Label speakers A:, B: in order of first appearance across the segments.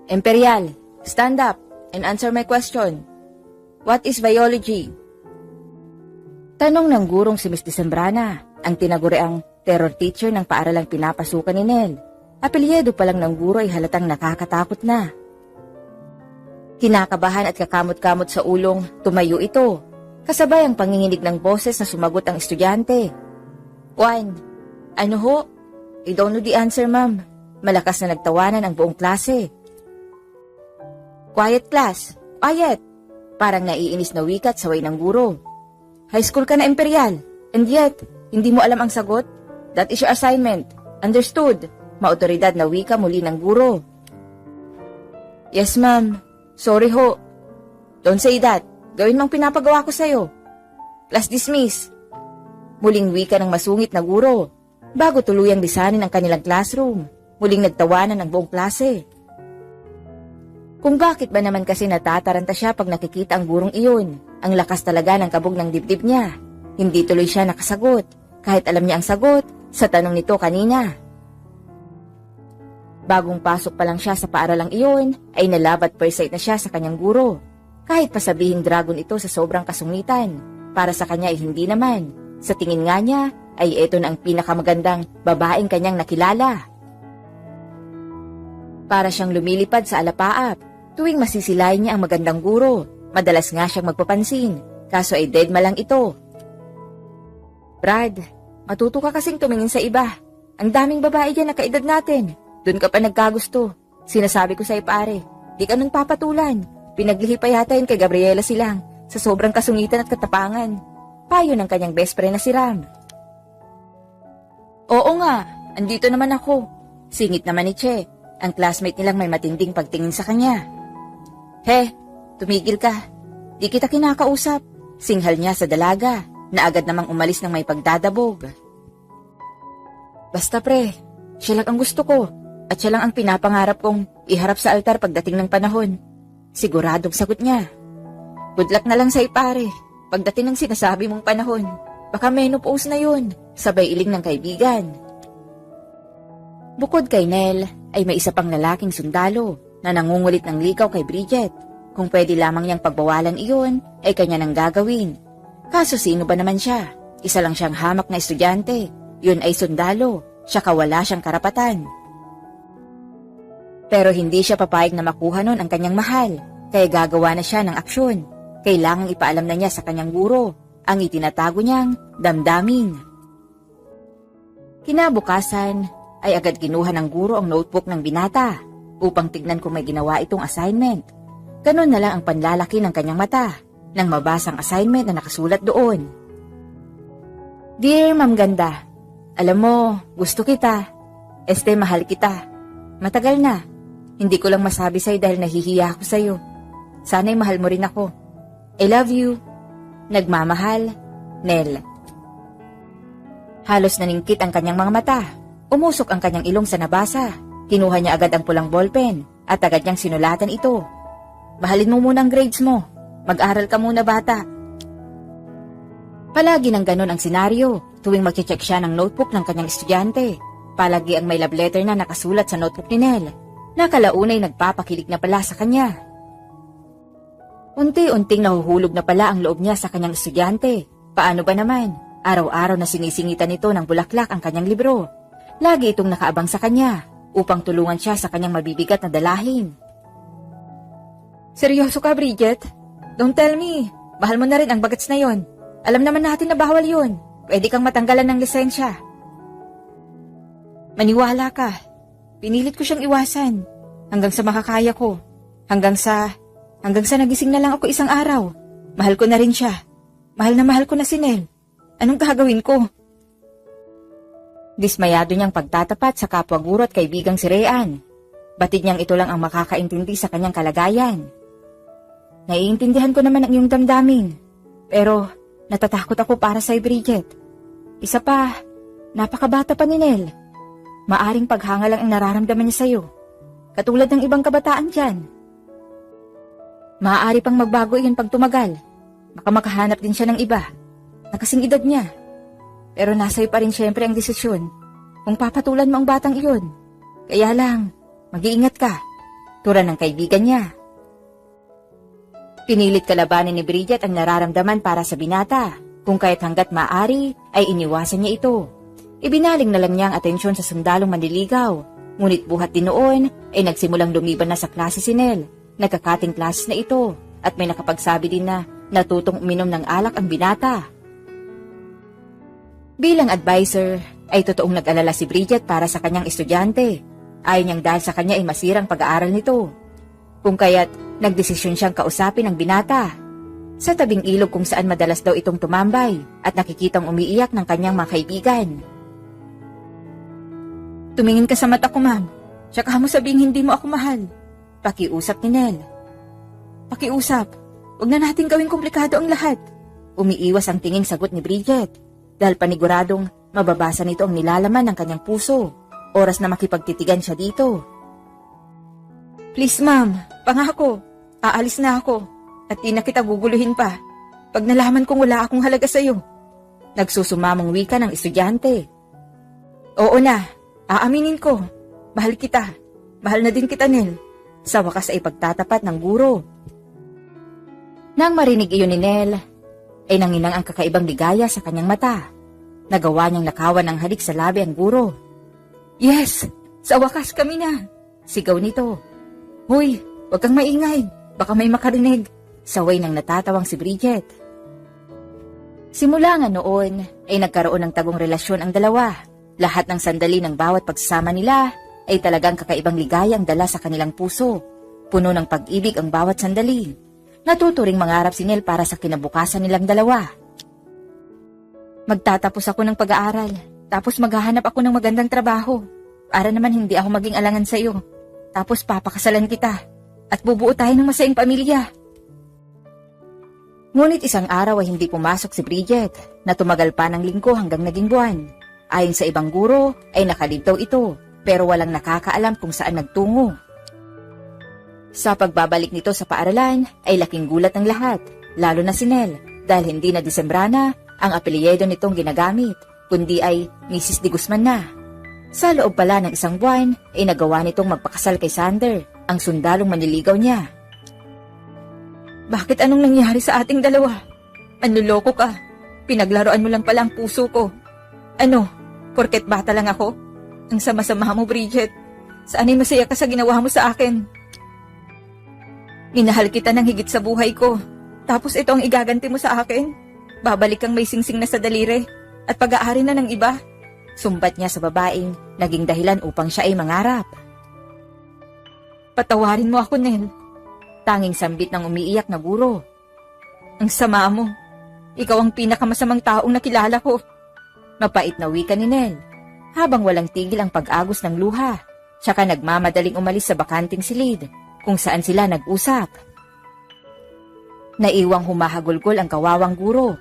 A: Imperial, stand up and answer my question. What is biology? Tanong ng gurong si Miss Decembrana, ang tinaguriang terror teacher ng paaralang pinapasukan ni Nel. Apelyido pa lang ng guro ay halatang nakakatakot na. Kinakabahan at kakamot-kamot sa ulong, tumayo ito. Kasabay ang panginginig ng boses na sumagot ang estudyante. Juan, ano ho? I don't know the answer, ma'am. Malakas na nagtawanan ang buong klase. Quiet class, quiet. Parang naiinis na wikat sa way ng guro. High school ka na, Imperial, and yet, hindi mo alam ang sagot? That is your assignment. Understood? Maotoridad na wika muli ng guro. Yes, ma'am. Sorry ho. Don't say that. Gawin mong pinapagawa ko sa'yo. Class dismiss. Muling wika ng masungit na guro. Bago tuluyang lisanin ang kanilang classroom, muling nagtawanan ang buong klase. Kung bakit ba naman kasi natataranta siya pag nakikita ang gurong iyon, ang lakas talaga ng kabog ng dibdib niya. Hindi tuloy siya nakasagot, kahit alam niya ang sagot sa tanong nito kanina. Bagong pasok pa lang siya sa paaralang iyon, ay nalabat per sight na siya sa kanyang guro. Kahit pa sabihing dragon ito sa sobrang kasungitan, para sa kanya ay hindi naman. Sa tingin nga niya, ay ito na ang pinakamagandang babaeng kanyang nakilala. Para siyang lumilipad sa alapaap, tuwing masisilayan niya ang magandang guro. Madalas nga siyang magpapansin, kaso ay deadma lang ito. Brad, matuto ka kasing tumingin sa iba. Ang daming babae dyan na kaedad natin. Doon ka pa nagkagusto. Sinasabi ko sa'yo pare, di ka nun papatulan. Pinaglihi pa yata yun kay Gabriela Silang sa sobrang kasungitan at katapangan. Payo ng kanyang best friend na si Ram. Oo nga, andito naman ako. Singit naman ni Che, ang classmate nilang may matinding pagtingin sa kanya. He, tumigil ka. Di kita kinakausap. Singhal niya sa dalaga, na agad namang umalis ng may pagdadabog. Basta pre, siya lang ang gusto ko. At siya lang ang pinapangarap kong iharap sa altar pagdating ng panahon. Siguradong sagot niya. Good luck na lang sa'yo pare. Pagdating ng sinasabi mong panahon, baka menopause na yun, sabay iling ng kaibigan. Bukod kay Nel, ay may isa pang lalaking sundalo na nangungulit ng ligaw kay Bridget. Kung pwede lamang niyang pagbawalan iyon, ay kanya nang gagawin. Kaso sino ba naman siya? Isa lang siyang hamak na estudyante. Yun ay sundalo, siya wala siyang karapatan. Pero hindi siya papayag na makuha nun ang kanyang mahal, kaya gagawa na siya ng aksyon. Kailangang ipaalam na niya sa kanyang guro ang itinatago niyang damdamin. Kinabukasan ay agad kinuha ng guro ang notebook ng binata upang tignan kung may ginawa itong assignment. Ganun na lang ang panlalaki ng kanyang mata nang mabasa ang assignment na nakasulat doon. Dear Ma'am Ganda, alam mo, gusto kita. Mahal kita. Matagal na. Hindi ko lang masabi sa'yo dahil nahihiya ako sa'yo. Sana'y mahal mo rin ako. I love you. Nagmamahal, Nel. Halos naningkit ang kanyang mga mata. Umusok ang kanyang ilong sa nabasa. Kinuha niya agad ang pulang ballpen at agad niyang sinulatan ito. Mahalin mo muna ang grades mo. Mag-aral ka muna bata. Palagi nang ganun ang senaryo tuwing mag-check siya ng notebook ng kanyang estudyante. Palagi ang may love letter na nakasulat sa notebook ni Nel. Nakalaunay nagpapakilig na pala sa kanya. Unti-unting nahuhulog na pala ang loob niya sa kanyang estudyante. Paano ba naman? Araw-araw na sinisingitan nito ng bulaklak ang kanyang libro. Lagi itong nakaabang sa kanya upang tulungan siya sa kanyang mabibigat na dalahin. Seryoso ka, Bridget? Don't tell me. Bahal mo na rin ang bagets na yon. Alam naman natin na bawal yon. Pwede kang matanggalan ng lisensya. Maniwala ka. Pinilit ko siyang iwasan. Hanggang sa makakaya ko. Hanggang sa nagising na lang ako isang araw. Mahal ko na rin siya. Mahal ko na si Nel. Anong gagawin ko? Dismayado niyang pagtatapat sa kapwa guro at kaibigang si Rean. Batid niyang ito lang ang makakaintindi sa kanyang kalagayan. Naiintindihan ko naman ang iyong damdamin. Pero natatakot ako para sa'yo, Bridget. Isa pa, napakabata pa ni Nel. Maaring paghanga lang ang nararamdaman niya sa'yo. Katulad ng ibang kabataan dyan. Maaari pang magbago iyon pag tumagal. Baka makahanap din siya ng iba na kasing edad niya. Pero nasa'yo pa rin syempre ang desisyon kung papatulan mo ang batang iyon. Kaya lang, mag-iingat ka. tura ng kaibigan niya. Pinilit kalabanin ni Bridget ang nararamdaman para sa binata, kung kaya't hanggat maaari ay iniwasan niya ito. Ibinaling na lang niya ang atensyon sa sundalong manliligaw, ngunit buhat din noon ay nagsimulang lumiban na sa klase si Nell. Nagkakating classes na ito at may nakapagsabi din na natutong uminom ng alak ang binata. Bilang advisor ay totoong nag-alala si Bridget para sa kanyang estudyante. Ayaw niyang dahil sa kanya ay masirang pag-aaral nito. Kung kaya't nagdesisyon siyang kausapin ang binata. Sa tabing ilog kung saan madalas daw itong tumambay at nakikitang umiiyak ng kanyang mga kaibigan. Tumingin ka sa mata ko, ma'am. Tsaka mo sabing hindi mo ako mahal. Pakiusap ni Nell. Pakiusap. Huwag na natin gawing komplikado ang lahat. Umiiwas ang tinging sagot ni Bridget dahil paniguradong mababasa nito ang nilalaman ng kanyang puso. Oras na makipagtitigan siya dito. Please, ma'am. Pangako. Aalis na ako. At di na kita guguluhin pa. Pag nalaman kong wala akong halaga sa'yo. Nagsusumamong wika ng estudyante. Oo na. Aaminin ko. Mahal kita. Mahal na din kita, Nell. Sa wakas ay pagtatapat ng guro. Nang marinig iyon ni Nell, ay nanginang ang kakaibang ligaya sa kanyang mata. Nagawa niyang lakawan ng halik sa labi ang guro. Yes! Sa wakas kami na! Sigaw nito. Hoy! Huwag kang maingay! Baka may makarinig! Saway ng natatawang si Bridget. Simula nga noon ay nagkaroon ng tagong relasyon ang dalawa. Lahat ng sandali ng bawat pagsasama nila ay talagang kakaibang ligaya ang dala sa kanilang puso. Puno ng pag-ibig ang bawat sandali. Natuturing mangarap si Nell para sa kinabukasan nilang dalawa. Magtatapos ako ng pag-aaral, tapos maghahanap ako ng magandang trabaho. Para naman hindi ako maging alangan sa iyo. Tapos papakasalan kita at bubuo tayo ng masayang pamilya. Ngunit isang araw ay hindi pumasok si Bridget na tumagal pa ng linggo hanggang naging buwan. Ayon sa ibang guro ay nakalibtaw ito pero walang nakakaalam kung saan nagtungo. Sa pagbabalik nito sa paaralan ay laking gulat ng lahat, lalo na si Nell dahil hindi na Disembrana ang apelyido nitong ginagamit, kundi ay Mrs. De Guzman na. Sa loob pala ng isang buwan ay nagawa nitong magpakasal kay Sander, ang sundalong manliligaw niya. Bakit anong nangyari sa ating dalawa? Manluloko ka. Pinaglaruan mo lang pala ang puso ko. Ano? Porket bata lang ako? Ang sama-sama mo, Bridget. Saan ay masaya ka sa ginawa mo sa akin? Minahal kita ng higit sa buhay ko. Tapos ito ang igaganti mo sa akin? Babalik kang may singsing na sa daliri at pag-aari na ng iba? Sumbat niya sa babaeng naging dahilan upang siya ay mangarap. Patawarin mo ako, Nell. Tanging sambit ng umiiyak na guro. Ang sama mo. Ikaw ang pinakamasamang taong nakilala ko. Mapait na wika ni Nell. Habang walang tigil ang pag-agos ng luha, tsaka nagmamadaling umalis sa bakanting silid kung saan sila nag-usap. Naiwang humahagulgol ang kawawang guro.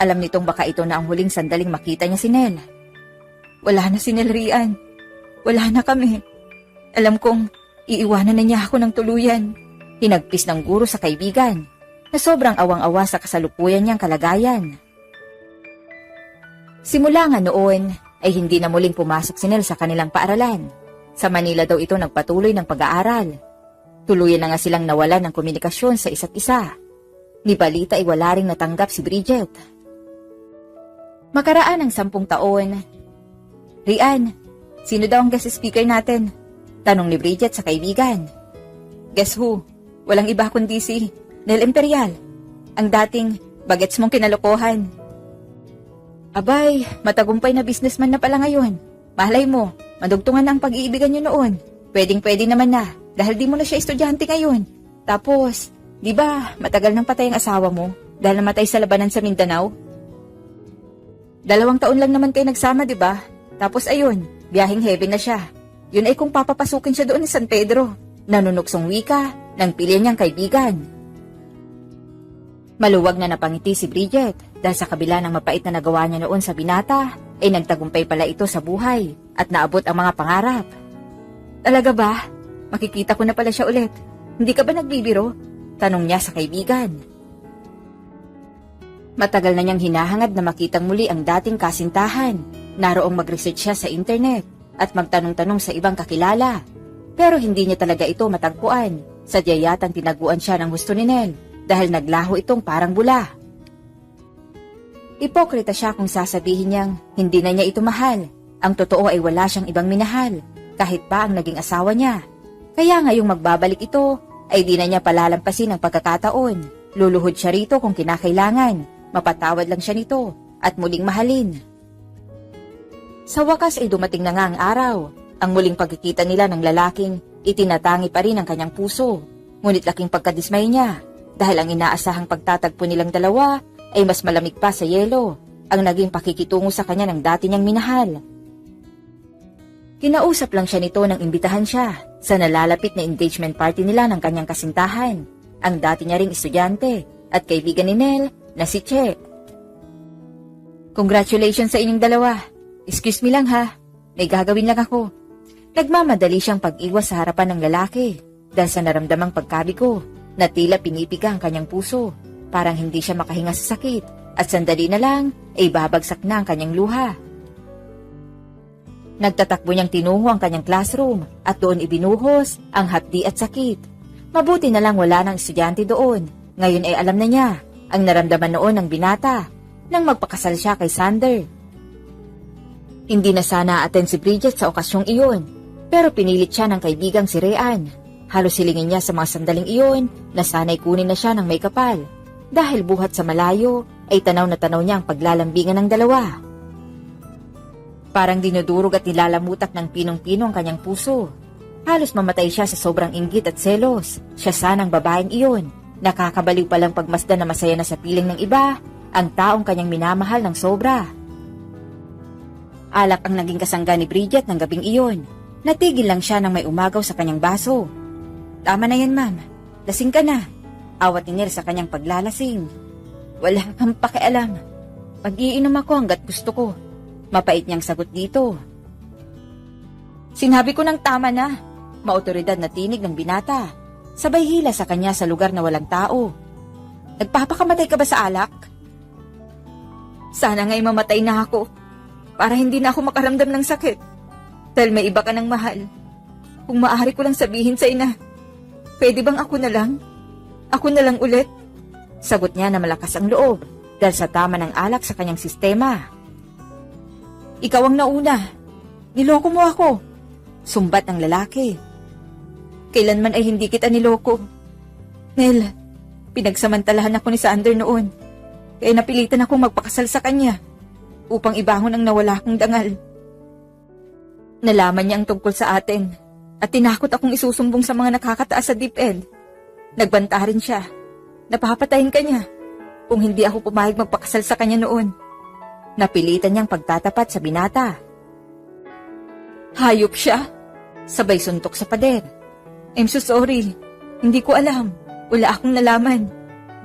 A: Alam nitong baka ito na ang huling sandaling makita niya si Nell. Wala na si Nell, Rian. Wala na kami. Alam kong iiwanan na niya ako ng tuluyan. Hinagpis ng guro sa kaibigan na sobrang awang-awa sa kasalukuyan niyang kalagayan. Simula nga noon ay hindi na muling pumasok si Nell sa kanilang paaralan. Sa Manila daw ito nagpatuloy ng pag-aaral. Tuluyan na nga silang nawalan ng komunikasyon sa isa't isa. Ni balita ay wala ring natanggap si Bridget. Makaraan ng 10 taon. Rian, sino daw ang guest speaker natin? Tanong ni Bridget sa kaibigan. Guess who? Walang iba kundi si Nell Imperial, ang dating bagets mong kinalokohan. Abay, matagumpay na businessman na pala ngayon. Malay mo, madugtungan na ang pag-iibigan niyo noon. Pwedeng-pwede naman na, dahil di mo na siya estudyante ngayon. Tapos, di ba, matagal nang patay ang asawa mo, dahil namatay sa labanan sa Mindanao? 2 taon lang naman kayo nagsama, di ba? Tapos ayun, biyaheng heaven na siya. Yun ay kung papapasukin siya doon sa San Pedro. Nanunuksong wika ng pilya niyang kaibigan. Maluwag na napangiti si Bridget dahil sa kabila ng mapait na nagawa niya noon sa binata, ay nagtagumpay pala ito sa buhay at naabot ang mga pangarap. Talaga ba? Makikita ko na pala siya ulit. Hindi ka ba nagbibiro? Tanong niya sa kaibigan. Matagal na niyang hinahangad na makitang muli ang dating kasintahan. Naroong mag-research siya sa internet at magtanong-tanong sa ibang kakilala. Pero hindi niya talaga ito matagpuan. Sadya yatang tinaguan siya ng gusto ni Nel dahil naglaho itong parang bula. Ipokrita siya kung sasabihin niyang hindi na niya ito mahal. Ang totoo ay wala siyang ibang minahal, kahit pa ang naging asawa niya. Kaya ngayong magbabalik ito, ay di na niya palalampasin ang pagkakataon. Luluhod siya rito kung kinakailangan. Mapatawad lang siya nito at muling mahalin. Sa wakas ay dumating na nga ang araw. Ang muling pagkikita nila ng lalaking itinatangi pa rin ang kanyang puso. Ngunit laking pagkadismay niya dahil ang inaasahang pagtatagpo nilang dalawa ay mas malamig pa sa yelo ang naging pakikitungo sa kanya ng dati niyang minahal. Kinausap lang siya nito nang imbitahan siya sa nalalapit na engagement party nila ng kanyang kasintahan, ang dati niya ring estudyante at kaibigan ni Nel na si Che. Congratulations sa inyong dalawa. Excuse me lang ha, may gagawin lang ako. Nagmamadali siyang pag-iwas sa harapan ng lalaki dahil sa naramdamang pagkabigo na tila pinipiga ang kanyang puso. Parang hindi siya makahinga sa sakit at sandali na lang ay babagsak na ang kanyang luha. Nagtatakbo niyang tinungo ang kanyang classroom at doon ibinuhos ang hapdi at sakit. Mabuti na lang wala ng estudyante doon. Ngayon ay alam na niya ang naramdaman noon ng binata nang magpakasal siya kay Sander. Hindi na sana attend si Bridget sa okasyong iyon, pero pinilit siya ng kaibigang si Rean. Halos silingin niya sa mga sandaling iyon na sana'y kunin na siya ng may kapal. Dahil buhat sa malayo ay tanaw na tanaw niya ang paglalambingan ng dalawa. Parang dinudurog at nilalamutak ng pinong-pino ang kanyang puso. Halos mamatay siya sa sobrang inggit at selos. Siya sanang babaeng iyon. Nakakabaliw palang pagmasdan na masaya na sa piling ng iba ang taong kanyang minamahal ng sobra. Alak ang naging kasangga ni Bridget ng gabing iyon. Natigil lang siya nang may umagaw sa kanyang baso. Tama na yan, ma'am. Lasing ka na. Awat ni Nel sa kanyang paglalasing. Wala kang pakialam. Pag-iinom ako hanggat gusto ko. Mapait niyang sagot dito. Sinabi ko ng tama na. Maotoridad na tinig ng binata. Sabay hila sa kanya sa lugar na walang tao. Nagpapakamatay ka ba sa alak? Sana nga'y mamatay na ako. Para hindi na ako makaramdam ng sakit. Dahil may iba ka ng mahal. Kung maaari ko lang sabihin sa ina, pwede bang ako na lang? Ako na lang ulit? Sagot niya na malakas ang loob dahil sa tama ng alak sa kanyang sistema. Ikaw ang nauna. Niloko mo ako. Sumbat ng lalaki. Kailanman ay hindi kita niloko. Nel, pinagsamantalahan ako ni Sander noon. Kaya napilitan akong magpakasal sa kanya upang ibangon ang nawala kong dangal. Nalaman niya ang tungkol sa atin at tinakot akong isusumbong sa mga nakakataas sa DepEd. Nagbanta rin siya. Napapatayin ka niya kung hindi ako pumayag magpakasal sa kanya noon. Napilitan niyang pagtatapat sa binata. Hayop siya. Sabay suntok sa pader. I'm so sorry. Hindi ko alam. Wala akong nalaman.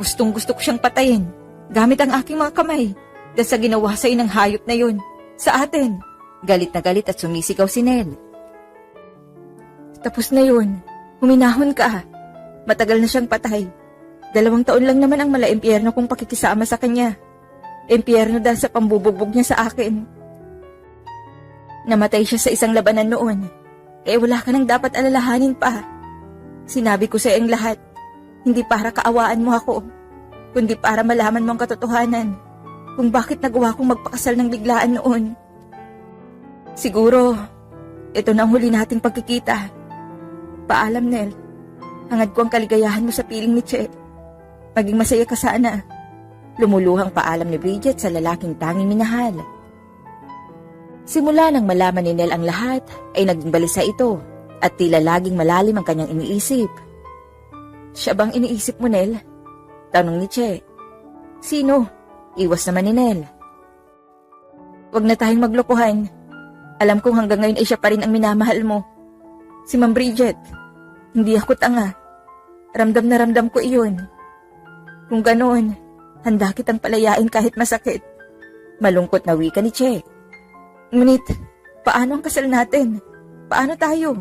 A: Gustong gusto ko siyang patayin gamit ang aking mga kamay dahil sa ginawa sa'yo ng hayop na yun. Sa atin. Galit na galit at sumisigaw si Nel. Tapos na yun. Huminahon ka. Matagal na siyang patay. 2 taon lang naman ang mala-impyerno kong pakikisama sa kanya. Impyerno dahil sa pambubugbog niya sa akin. Namatay siya sa isang labanan noon. Kaya wala ka nang dapat alalahanin pa. Sinabi ko sa iyong lahat, hindi para kaawaan mo ako, kundi para malaman mo ang katotohanan kung bakit nagawa kong magpakasal ng biglaan noon. Siguro, ito na ang huli nating pagkikita. Paalam, Nel. Hangad ko ang kaligayahan mo sa piling ni Che. Maging masaya ka sana. Lumuluhang paalam ni Bridget sa lalaking tanging minahal. Simula nang malaman ni Nel ang lahat, ay naging balisa ito at tila laging malalim ang kanyang iniisip. Siya bang iniisip mo, Nel? Tanong ni Che. Sino? Iwas naman ni Nel. Huwag na tayong maglokohan. Alam kong hanggang ngayon ay siya pa rin ang minamahal mo. Si Ma'am Bridget. Hindi ako tanga. Ramdam na ramdam ko iyon. Kung ganoon, handa kitang palayain kahit masakit. Malungkot na wika ni Che. Ngunit, paano ang kasal natin? Paano tayo?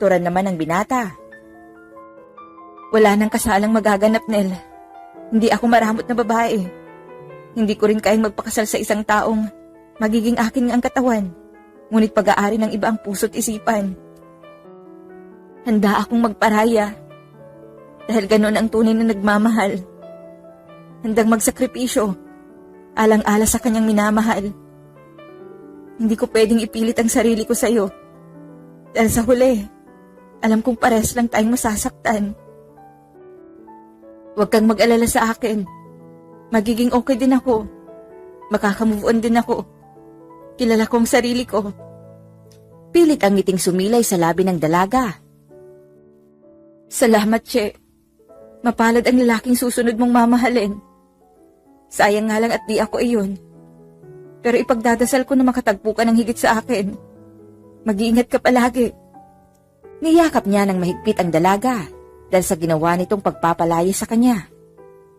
A: Turan naman ang binata. Wala nang kasalang magaganap, Nel. Hindi ako maramot na babae. Hindi ko rin kayang magpakasal sa isang taong magiging akin ang katawan. Ngunit pag-aari ng iba ang puso't isipan. Handa akong magparaya. Dahil ganun ang tunay na nagmamahal. Handang magsakripisyo. Alang-ala sa kanyang minamahal. Hindi ko pwedeng ipilit ang sarili ko sa'yo. Dahil sa huli, alam kong pares lang tayong masasaktan. Huwag kang mag-alala sa akin. Magiging okay din ako. Makakamove on din ako. Kilala ko ang sarili ko. Pilit ang ngiting sumilay sa labi ng dalaga. Salamat, Che. Mapalad ang lalaking susunod mong mamahalin. Sayang nga lang at di ako iyon. Pero ipagdadasal ko na makatagpo ka ng higit sa akin. Mag-iingat ka palagi. Niyakap niya ng mahigpit ang dalaga dahil sa ginawa nitong pagpapalaya sa kanya.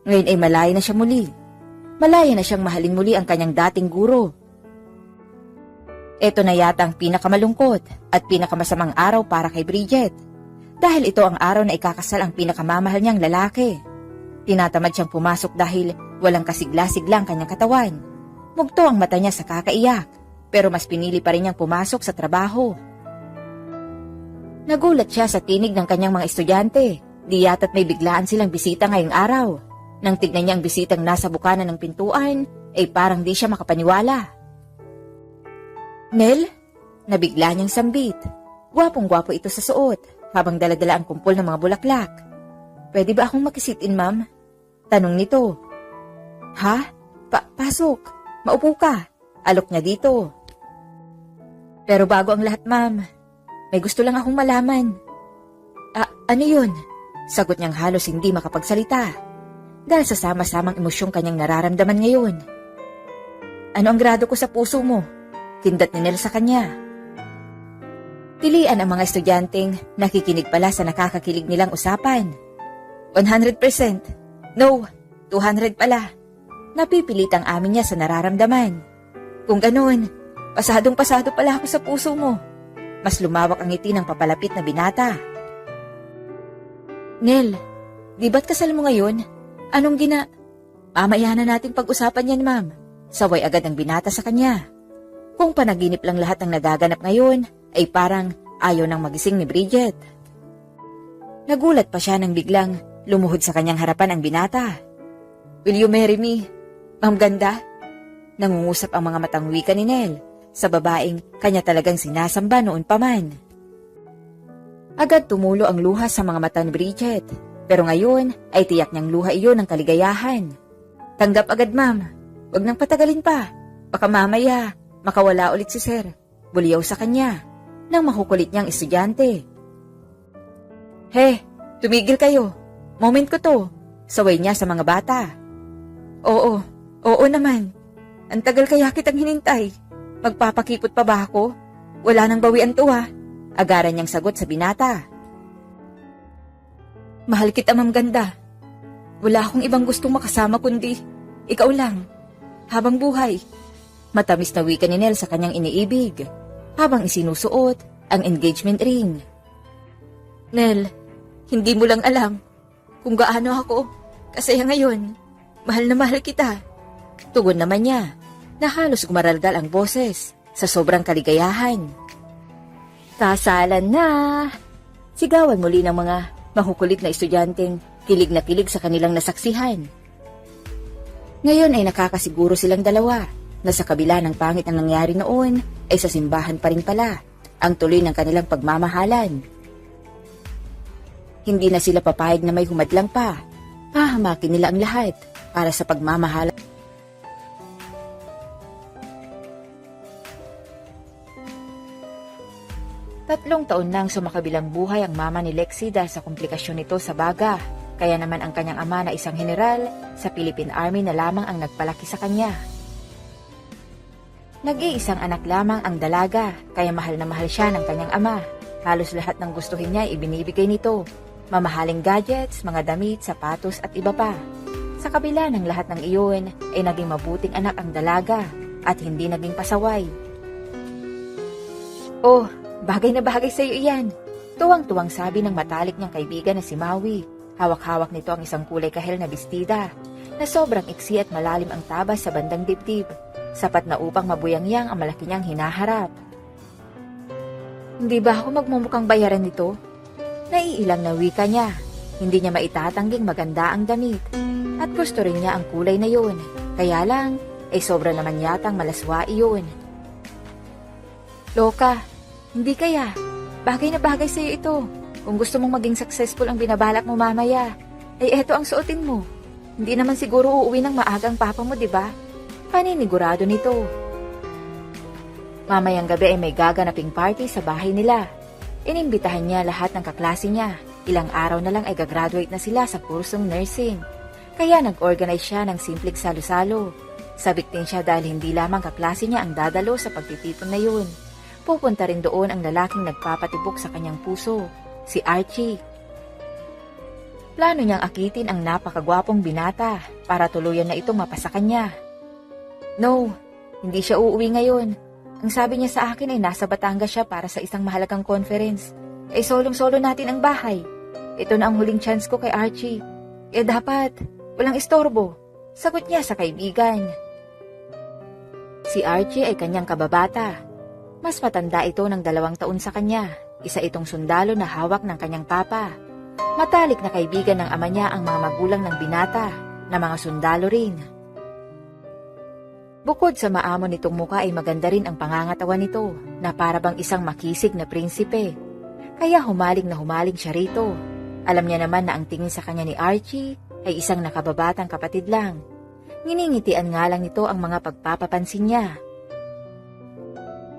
A: Ngayon ay malaya na siya muli. Malaya na siyang mahalin muli ang kanyang dating guro. Ito na yata ang pinakamalungkot at pinakamasamang araw para kay Bridget. Dahil ito ang araw na ikakasal ang pinakamamahal niyang lalaki. Tinatamad siyang pumasok dahil walang kasigla-sigla ang kanyang katawan. Mugto ang mata niya sa kakaiyak, pero mas pinili pa rin niyang pumasok sa trabaho. Nagulat siya sa tinig ng kanyang mga estudyante. Di yata't may biglaan silang bisita ngayong araw. Nang tignan niya ang bisitang nasa bukana ng pintuan, ay parang di siya makapaniwala. Nel? Nabigla niyang sambit. Gwapong-gwapo ito sa suot, habang daladala ang kumpol ng mga bulaklak. Pwede ba akong makisit-in, ma'am? Tanong nito. Ha? Pasok. Maupo ka. Alok niya dito. Pero bago ang lahat, ma'am, may gusto lang akong malaman. Ano yun? Sagot niyang halos hindi makapagsalita. Dahil sa sama-samang emosyong kanyang nararamdaman ngayon. Ano ang grado ko sa puso mo? Kindat ni Nel sa kanya. Tilian ang mga estudyanteng nakikinig pala sa nakakakilig nilang usapan. 100%. No, 200 pala. Napipilit ang amin niya sa nararamdaman. Kung ganun, pasadong-pasado pala ako sa puso mo. Mas lumawak ang ngiti ng papalapit na binata. Nel, di ba't kasal mo ngayon? Anong Mamaya na natin pag-usapan yan, ma'am. Saway agad ang binata sa kanya. Kung panaginip lang lahat ng nagaganap ngayon, ay parang ayaw nang magising ni Bridget. Nagulat pa siya nang biglang lumuhod sa kanyang harapan ang binata. Will you marry me, Ma'am Ganda? Nangungusap ang mga matang wika ni Nel sa babaeng kanya talagang sinasamba noon pa man. Agad tumulo ang luha sa mga mata ni Bridget, pero ngayon ay tiyak niyang luha iyon ng kaligayahan. Tanggap agad, ma'am. Huwag nang patagalin pa. Baka mamaya makawala ulit si Sir. Buliyaw sa kanya nang makukulit niyang estudyante. Tumigil kayo. Moment ko to. Saway niya sa mga bata. Oo naman. Ang tagal kaya kitang hinintay. Magpapakipot pa ba ako? Wala nang bawian to ha. Agaran niyang sagot sa binata. Mahal kita, Ma'am Ganda. Wala akong ibang gustong makasama kundi ikaw lang. Habang buhay. Matamis na wika ni Nel sa kanyang iniibig. Habang isinusuot ang engagement ring. Nel, hindi mo lang alam kung gaano ako kasaya ngayon. Mahal na mahal kita. Tugon naman niya na halos gumaralgal ang boses sa sobrang kaligayahan. Kasalan na! Sigawan muli ng mga makukulit na estudyanteng kilig na kilig sa kanilang nasaksihan. Ngayon ay nakakasiguro silang dalawa na sa kabila ng pangit na nangyari noon ay sa simbahan pa rin pala ang tuloy ng kanilang pagmamahalan. Hindi na sila papayag na may humadlang pa. Hahamakin nila ang lahat para sa pagmamahalan. Tatlong taon nang sumakabilang buhay ang mama ni Lexie dahil sa komplikasyon nito sa baga. Kaya naman ang kanyang ama na isang general sa Philippine Army na lamang ang nagpalaki sa kanya. Nag-iisang anak lamang ang dalaga, kaya mahal na mahal siya ng kanyang ama. Halos lahat ng gustuhin niya ay ibinibigay nito. Mamahaling gadgets, mga damit, sapatos at iba pa. Sa kabila ng lahat ng iyon, ay naging mabuting anak ang dalaga at hindi naging pasaway. Oh, bagay na bagay sa iyo iyan. Tuwang-tuwang sabi ng matalik niyang kaibigan na si Maui. Hawak-hawak nito ang isang kulay kahel na bestida na sobrang iksi at malalim ang tabas sa bandang dibdib. Sapat na upang mabuyangyang ang malaki niyang hinaharap. Hindi ba ako magmumukhang bayaran nito? Naiilang na wika niya. Hindi niya maitatangging maganda ang damit. At gusto rin niya ang kulay na yun. Kaya lang, ay sobra naman yatang malaswa iyon. Loka, hindi kaya. Bagay na bagay sa'yo ito. Kung gusto mong maging successful ang binabalak mo mamaya, ay eto ang suotin mo. Hindi naman siguro uuwi ng maagang papa mo, di ba? Paninigurado nito. Mamayang gabi ay may gaganaping party sa bahay nila. Inimbitahan niya lahat ng kaklase niya. Ilang araw na lang ay gagraduate na sila sa kursong nursing. Kaya nag-organize siya ng simpleng salo-salo. Sabik din siya dahil hindi lamang kaklase niya ang dadalo sa pagtitipon na yun. Pupunta rin doon ang lalaking nagpapatibok sa kanyang puso, si Archie. Plano niyang akitin ang napakagwapong binata para tuluyan na itong mapasa kanya. No, hindi siya uuwi ngayon. Ang sabi niya sa akin ay nasa Batangas siya para sa isang mahalagang conference. Ay solong-solo natin ang bahay. Ito na ang huling chance ko kay Archie. Dapat, walang istorbo. Sagot niya sa kaibigan. Si Archie ay kanyang kababata. Mas matanda ito ng 2 taon sa kanya. Isa itong sundalo na hawak ng kanyang papa. Matalik na kaibigan ng ama niya ang mga magulang ng binata, na mga sundalo rin. Bukod sa maamo nitong muka ay maganda rin ang pangangatawan nito, na para bang isang makisig na prinsipe. Kaya humaling siya rito. Alam niya naman na ang tingin sa kanya ni Archie ay isang nakababatang kapatid lang. Nginingitian nga lang nito ang mga pagpapapansin niya.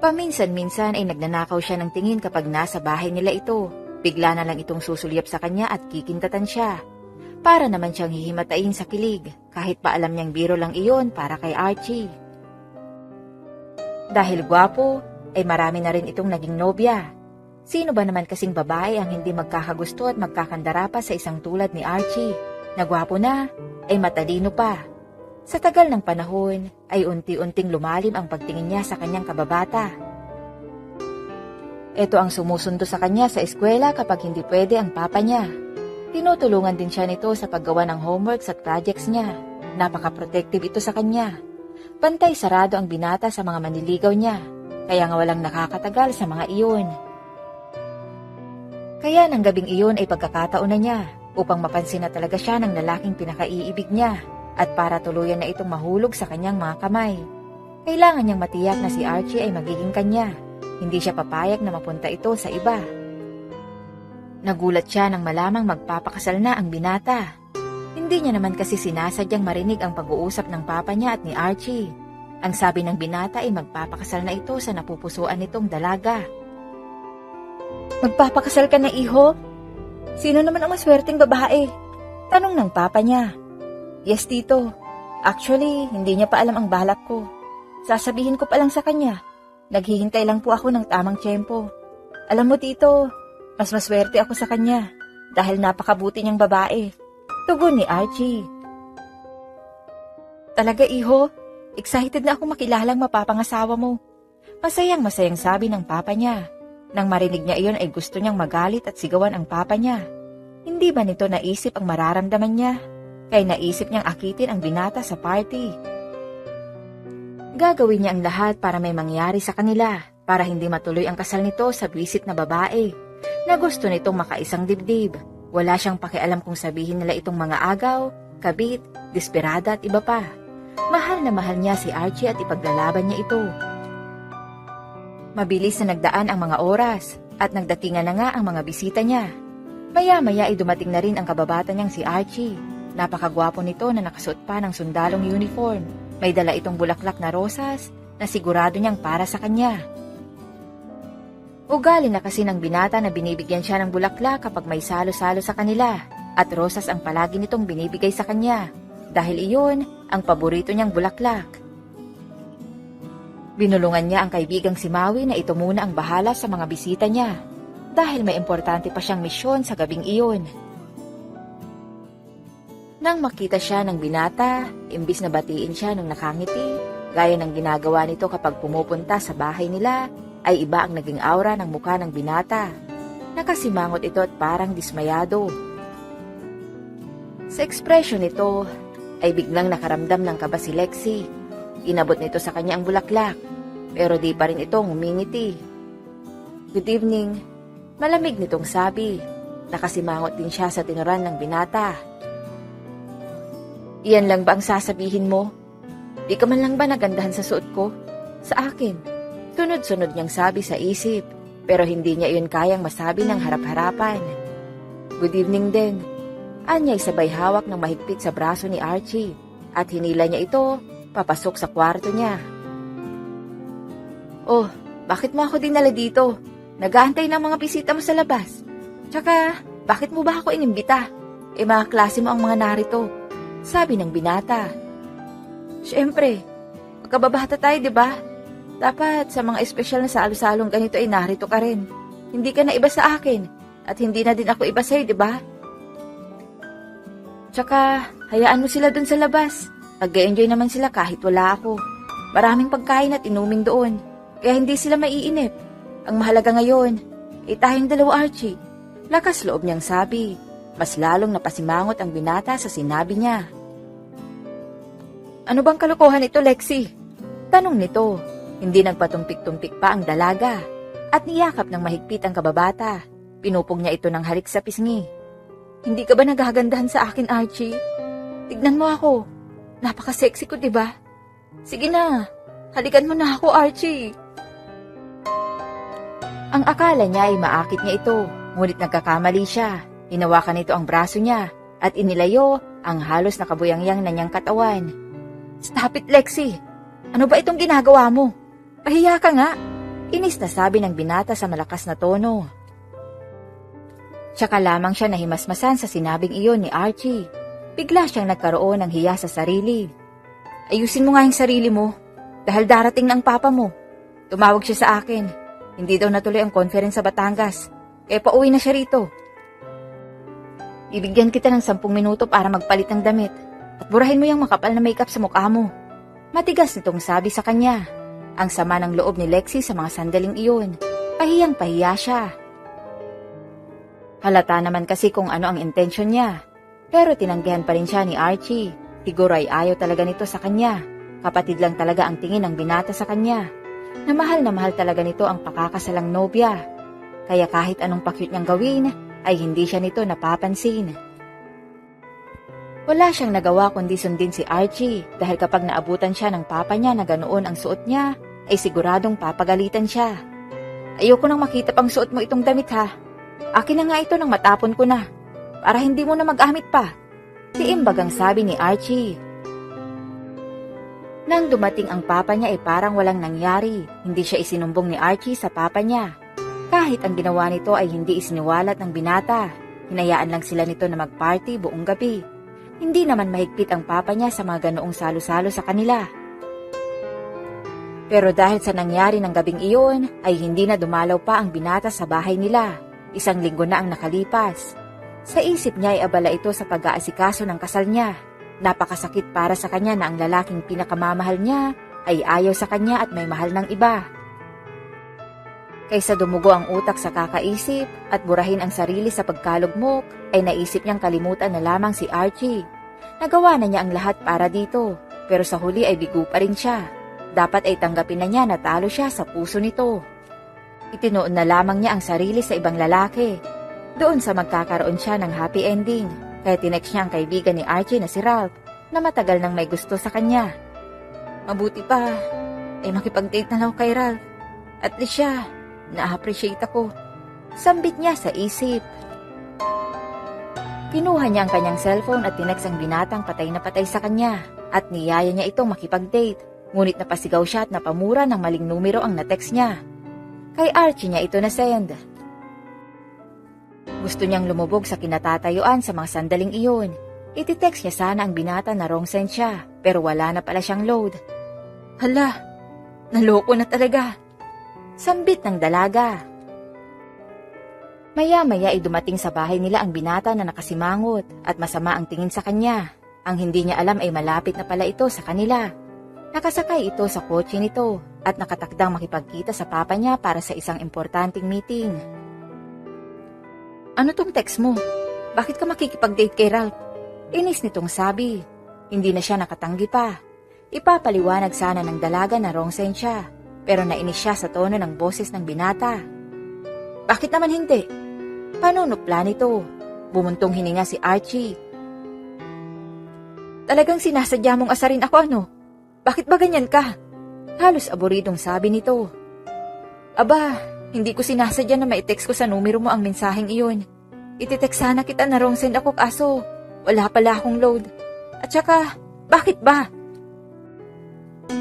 A: Paminsan-minsan ay nagnanakaw siya ng tingin kapag nasa bahay nila ito. Bigla na lang itong susulyap sa kanya at kikintatan siya. Para naman siyang hihimatayin sa kilig, kahit pa alam niyang biro lang iyon para kay Archie. Dahil gwapo, ay marami na rin itong naging nobya. Sino ba naman kasing babae ang hindi magkakagusto at magkakandara pa sa isang tulad ni Archie? Na gwapo na, ay matalino pa. Sa tagal ng panahon, ay unti-unting lumalim ang pagtingin niya sa kanyang kababata. Ito ang sumusundo sa kanya sa eskwela kapag hindi pwede ang papa niya. Tinutulungan din siya nito sa paggawa ng homeworks at projects niya. Napaka-protective ito sa kanya. Pantay sarado ang binata sa mga manliligaw niya, kaya nga walang nakakatagal sa mga iyon. Kaya ng gabing iyon ay pagkakataon na niya upang mapansin na talaga siya ng lalaking pinakaiibig niya at para tuluyan na itong mahulog sa kanyang mga kamay. Kailangan niyang matiyak na si Archie ay magiging kanya. Hindi siya papayag na mapunta ito sa iba. Nagulat siya nang malamang magpapakasal na ang binata. Hindi niya naman kasi sinasadyang marinig ang pag-uusap ng papa niya at ni Archie. Ang sabi ng binata ay magpapakasal na ito sa napupusuan nitong dalaga. Magpapakasal ka na, iho? Sino naman ang maswerteng babae? Tanong ng papa niya. Yes, tito. Actually, hindi niya pa alam ang balak ko. Sasabihin ko pa lang sa kanya. Naghihintay lang po ako ng tamang tiyempo. Alam mo, tito, mas maswerte ako sa kanya dahil napakabuti niyang babae. Tugon ni Archie. Talaga, iho? Excited na ako makilalang mapapangasawa mo. Masayang sabi ng papa niya. Nang marinig niya iyon ay gusto niyang magalit at sigawan ang papa niya. Hindi ba nito naisip ang mararamdaman niya? Kaya naisip niyang akitin ang binata sa party. Gagawin niya ang lahat para may mangyari sa kanila, para hindi matuloy ang kasal nito sa bisit na babae, na gusto nitong makaisang dibdib. Wala siyang pakialam kung sabihin nila itong mga agaw, kabit, desperada at iba pa. Mahal na mahal niya si Archie at ipaglalaban niya ito. Mabilis na nagdaan ang mga oras at nagdatingan na nga ang mga bisita niya. Maya-maya ay dumating na rin ang kababata niyang si Archie. Napakagwapo nito na nakasuot pa ng sundalong uniform. May dala itong bulaklak na rosas na sigurado niyang para sa kanya. Ugali na kasi ng binata na binibigyan siya ng bulaklak kapag may salo-salo sa kanila at rosas ang palagi nitong binibigay sa kanya dahil iyon ang paborito niyang bulaklak. Binulungan niya ang kaibigang si Maui na ito muna ang bahala sa mga bisita niya dahil may importante pa siyang misyon sa gabing iyon. Nang makita siya ng binata, imbis na batiin siya ng nakangiti, gaya ng ginagawa nito kapag pumupunta sa bahay nila, ay iba ang naging aura ng mukha ng binata. Nakasimangot ito at parang dismayado. Sa ekspresyon nito, ay biglang nakaramdam ng kaba si Lexi. Inabot nito sa kanya ang bulaklak, pero di pa rin itong umingiti. Good evening, malamig nitong sabi. Nakasimangot din siya sa tinuran ng binata. Iyan lang ba ang sasabihin mo? Di ka man lang ba nagandahan sa suot ko? Sa akin. Sunod-sunod niyang sabi sa isip, pero hindi niya iyon kayang masabi ng harap-harapan. Good evening din. Anya'y sabay hawak ng mahigpit sa braso ni Archie at hinila niya ito papasok sa kwarto niya. Oh, bakit mo ako dinala dito? Nag-aantay ng mga bisita mo sa labas. Tsaka, bakit mo ba ako inimbita? Mga klase mo ang mga narito. Sabi ng binata. Siyempre, magkababata tayo, di ba? Dapat sa mga espesyal na salo-salong ganito ay narito ka rin. Hindi ka na iba sa akin at hindi na din ako iba sa'yo, di ba? Tsaka, hayaan mo sila dun sa labas. Nag-enjoy naman sila kahit wala ako. Maraming pagkain at inuming doon, kaya hindi sila maiinip. Ang mahalaga ngayon, tayong dalawa, Archie. Lakas loob niyang sabi. Mas lalong napasimangot ang binata sa sinabi niya. Ano bang kalokohan ito, Lexi? Tanong nito. Hindi nagpatumpik-tumpik pa ang dalaga at niyakap ng mahigpit ang kababata. Pinupog niya ito ng halik sa pisngi. Hindi ka ba naghagandahan sa akin, Archie? Tignan mo ako. Napaka-sexy ko, diba? Sige na, halikan mo na ako, Archie. Ang akala niya ay maakit niya ito, ngunit nagkakamali siya. Hinawakan nito ang braso niya at inilayo ang halos nakabuyangyang na niyang katawan. Stop it, Lexi! Ano ba itong ginagawa mo? Pahiya ka nga! Inis na sabi ng binata sa malakas na tono. Tsaka lamang siya nahimasmasan sa sinabing iyon ni Archie. Bigla siyang nagkaroon ng hiya sa sarili. Ayusin mo nga yung sarili mo, dahil darating na ang papa mo. Tumawag siya sa akin. Hindi daw natuloy ang conference sa Batangas, kaya pauwi na siya rito. Ibigyan kita ng 10 minuto para magpalit ng damit at burahin mo yung makapal na makeup sa mukha mo. Matigas nitong sabi sa kanya. Ang sama ng loob ni Lexi sa mga sandaling iyon. Pahiyang-pahiya siya. Halata naman kasi kung ano ang intensyon niya. Pero tinanggihan pa rin siya ni Archie. Siguro ay ayaw talaga nito sa kanya. Kapatid lang talaga ang tingin ng binata sa kanya. Na mahal talaga nito ang pakakasalang nobya. Kaya kahit anong pa-cute niyang gawin, ay hindi siya nito napapansin. Wala siyang nagawa kundi sundin si Archie dahil kapag naabutan siya ng papa niya na ganoon ang suot niya, ay siguradong papagalitan siya. Ayoko nang makita pang suot mo itong damit ha. Akin na nga ito nang matapon ko na, para hindi mo na mag-amit pa. Tiimbagang sabi ni Archie. Nang dumating ang papa niya ay parang walang nangyari. Hindi siya isinumbong ni Archie sa papa niya. Kahit ang ginawa nito ay hindi isiniwalat ng binata. Hinayaan lang sila nito na mag-party buong gabi. Hindi naman mahigpit ang papa niya sa mga ganoong salo-salo sa kanila. Pero dahil sa nangyari ng gabing iyon, ay hindi na dumalaw pa ang binata sa bahay nila. 1 linggo na ang nakalipas. Sa isip niya ay abala ito sa pag-aasikaso ng kasal niya. Napakasakit para sa kanya na ang lalaking pinakamamahal niya ay ayaw sa kanya at may mahal ng iba. Kaysa dumugo ang utak sa kakaisip at burahin ang sarili sa pagkalugmok, ay naisip niyang kalimutan na lamang si Archie. Nagawa na niya ang lahat para dito, pero sa huli ay bigo pa rin siya. Dapat ay tanggapin na niya na talo siya sa puso nito. Itinoon na lamang niya ang sarili sa ibang lalaki. Doon sa magkakaroon siya ng happy ending, kaya tinext niya ang kaibigan ni Archie na si Ralph na matagal nang may gusto sa kanya. Mabuti pa, ay makipag-date na lang ako kay Ralph. At least siya, na-appreciate ako. Sambit niya sa isip. Kinuha niya ang kanyang cellphone at tinext ang binatang patay na patay sa kanya at niyaya niya itong makipag-date. Ngunit napasigaw siya at napamura ng maling numero ang na-text niya. Kay Archie niya ito na-send. Gusto niyang lumubog sa kinatatayuan sa mga sandaling iyon. Ititext niya sana ang binata na wrong send siya, pero wala na pala siyang load. Hala, naloko na talaga. Sambit ng dalaga. Maya-maya ay dumating sa bahay nila ang binata na nakasimangot at masama ang tingin sa kanya. Ang hindi niya alam ay malapit na pala ito sa kanila. Nakasakay ito sa kotse nito at nakatakdang makipagkita sa papa niya para sa isang importanteng meeting. Ano tong text mo? Bakit ka makikipag-date kay Ralph? Inis nitong sabi. Hindi na siya nakatanggi pa. Ipapaliwanag sana ng dalaga na wrong send siya. Pero nainis siya sa tono ng boses ng binata. Bakit naman hindi? Panunupla nito. Bumuntong hininga si Archie. Talagang sinasadya mong asarin ako ano? Bakit ba ganyan ka? Halos aburidong sabi nito. Aba, hindi ko sinasadya na ma-text ko sa numero mo ang mensaheng iyon. Ititext sana kita na wrong send ako kaso wala pala akong load. At saka, bakit ba?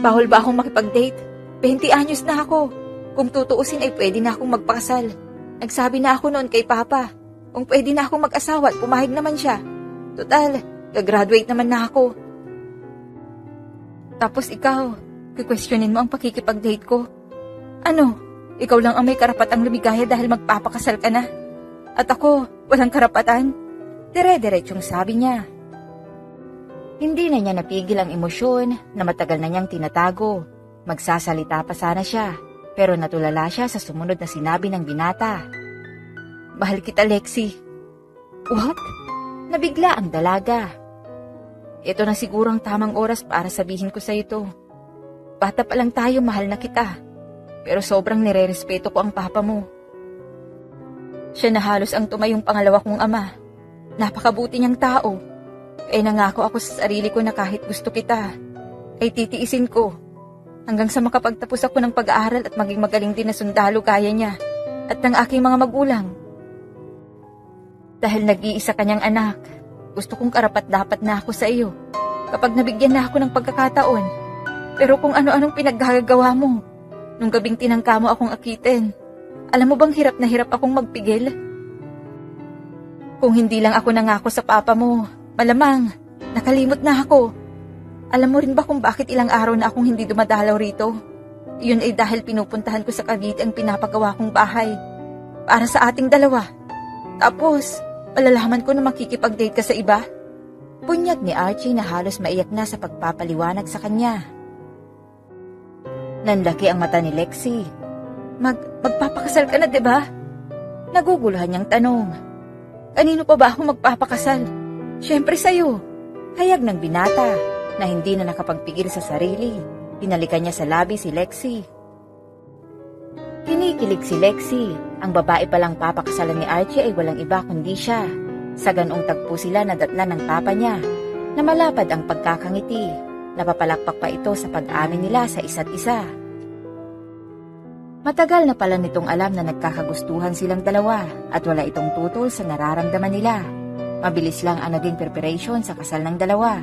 A: Bawal ba akong makipag-date? 20 anyos na ako. Kung tutuusin ay pwede na akong magpakasal. Nagsabi na ako noon kay Papa. Kung pwede na akong mag-asawa at pumahig naman siya. Total, gagraduate naman na ako. Tapos ikaw, kikwestiyonin mo ang pakikipag-date ko. Ano, ikaw lang ang may karapatang lumigaya dahil magpapakasal ka na. At ako, walang karapatan? Dire-diretsyong sabi niya. Hindi na niya napigil ang emosyon na matagal na niyang tinatago. Magsasalita pa sana siya, pero natulala siya sa sumunod na sinabi ng binata. Mahal kita, Lexi. What? Nabigla ang dalaga. Ito na siguro ang tamang oras para sabihin ko sa ito. Bata pa lang tayo, mahal na kita. Pero sobrang nire-respeto ko ang papa mo. Siya na halos ang tumayong pangalawa kong ama. Napakabuti niyang tao. Kaya nangako ako sa sarili ko na kahit gusto kita, ay titiisin ko. Hanggang sa makapagtapos ako ng pag-aaral at maging magaling din na sundalo gaya niya at ng aking mga magulang. Dahil nag-iisa kanyang anak, gusto kong karapat-dapat na ako sa iyo kapag nabigyan na ako ng pagkakataon. Pero kung ano-anong pinaggagawa mo, nung gabing tinangka mo akong akitin, alam mo bang hirap na hirap akong magpigil? Kung hindi lang ako nangako sa papa mo, malamang nakalimot na ako. Alam mo rin ba kung bakit ilang araw na akong hindi dumadalaw rito? Iyon ay dahil pinupuntahan ko sa Cavite ang pinapagawa kong bahay para sa ating dalawa. Tapos, malalaman ko na makikipag-date ka sa iba? Bunyag ni Archie na halos maiyak na sa pagpapaliwanag sa kanya. Nanlaki ang mata ni Lexi. Magpapakasal ka na, diba? Naguguluhan niyang tanong. Kanino pa ba ako magpapakasal? Siyempre sa'yo. Hayag ng binata na hindi na nakapagpigil sa sarili. Hinalikan niya sa labi si Lexi. Kinikilig si Lexi. Ang babae palang papakasalan ni Archie ay walang iba kundi siya. Sa ganong tagpo sila nadatnan ng papa niya na malapad ang pagkakangiti. Napapalakpak pa ito sa pag-amin nila sa isa't isa. Matagal na pala nitong alam na nagkakagustuhan silang dalawa at wala itong tutol sa nararamdaman nila. Mabilis lang ang naging preparation sa kasal ng dalawa.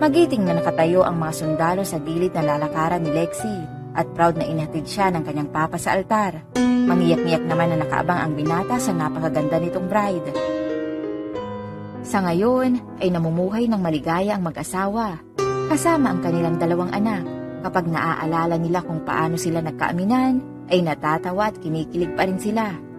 A: Magiting na nakatayo ang mga sundalo sa gilid na lalakaran ni Lexi at proud na inatid siya ng kanyang papa sa altar. Mangiyak-ngiyak naman na nakaabang ang binata sa napakaganda nitong bride. Sa ngayon ay namumuhay ng maligaya ang mag-asawa kasama ang kanilang dalawang anak. Kapag naaalala nila kung paano sila nagkaaminan, ay natatawa at kinikilig pa rin sila.